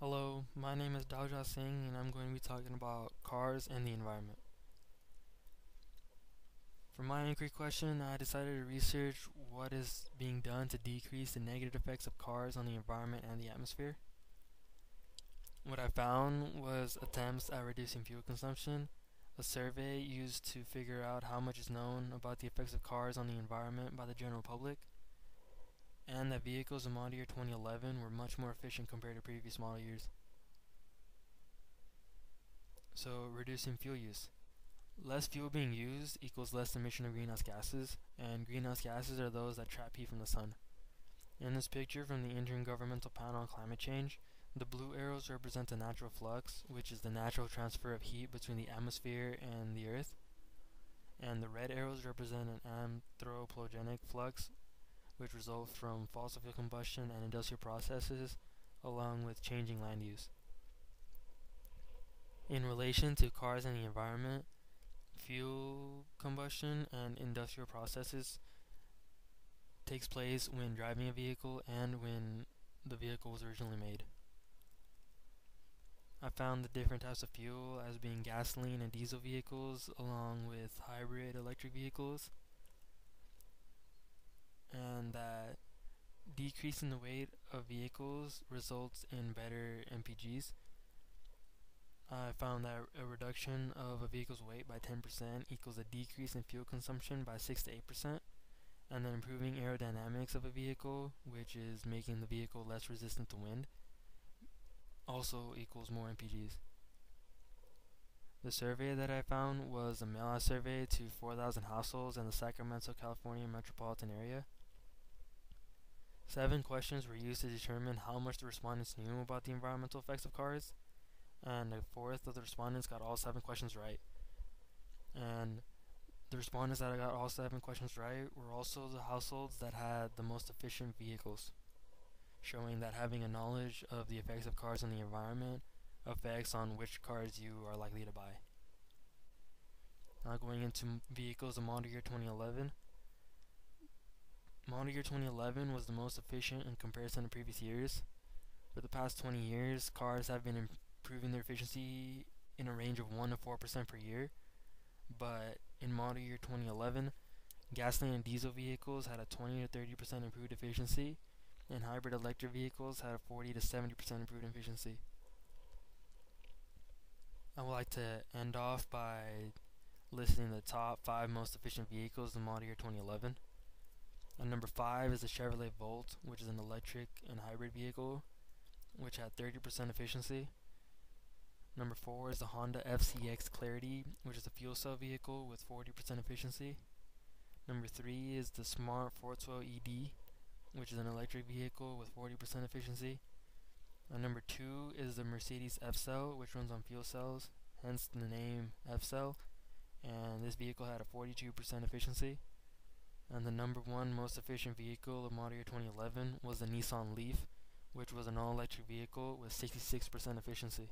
Hello, my name is Daljot Singh and I'm going to be talking about cars and the environment. For my inquiry question, I decided to research what is being done to decrease the negative effects of cars on the environment and the atmosphere. What I found was attempts at reducing fuel consumption, a survey used to figure out how much is known about the effects of cars on the environment by the general public, and that vehicles in model year 2011 were much more efficient compared to previous model years. So, reducing fuel use. Less fuel being used equals less emission of greenhouse gases, and greenhouse gases are those that trap heat from the sun. In this picture from the Intergovernmental Panel on Climate Change, the blue arrows represent the natural flux, which is the natural transfer of heat between the atmosphere and the earth, and the red arrows represent an anthropogenic flux, which results from fossil fuel combustion and industrial processes, along with changing land use. In relation to cars and the environment, fuel combustion and industrial processes takes place when driving a vehicle and when the vehicle was originally made. I found the different types of fuel as being gasoline and diesel vehicles along with hybrid electric vehicles, and that decreasing the weight of vehicles results in better MPGs. I found that a reduction of a vehicle's weight by 10% equals a decrease in fuel consumption by 6 to 8%, and then improving aerodynamics of a vehicle, which is making the vehicle less resistant to wind, also equals more MPGs. The survey that I found was a mail-out survey to 4,000 households in the Sacramento, California metropolitan area. 7 questions were used to determine how much the respondents knew about the environmental effects of cars, and a fourth of the respondents got all 7 questions right. And the respondents that got all 7 questions right were also the households that had the most efficient vehicles, showing that having a knowledge of the effects of cars on the environment affects on which cars you are likely to buy. Now going into vehicles of model year 2011. Model year 2011 was the most efficient in comparison to previous years. For the past 20 years, cars have been improving their efficiency in a range of 1 to 4% per year, but in model year 2011, gasoline and diesel vehicles had a 20 to 30% improved efficiency, and hybrid electric vehicles had a 40 to 70% improved efficiency. I would like to end off by listing the top 5 most efficient vehicles in model year 2011. And number 5 is the Chevrolet Volt, which is an electric and hybrid vehicle, which had 30% efficiency. Number 4 is the Honda FCX Clarity, which is a fuel cell vehicle with 40% efficiency. Number 3 is the Smart 412 ED, which is an electric vehicle with 40% efficiency. And number 2 is the Mercedes F-Cell, which runs on fuel cells, hence the name F-Cell, and this vehicle had a 42% efficiency. And the number 1 most efficient vehicle of model year 2011 was the Nissan Leaf, which was an all-electric vehicle with 66% efficiency.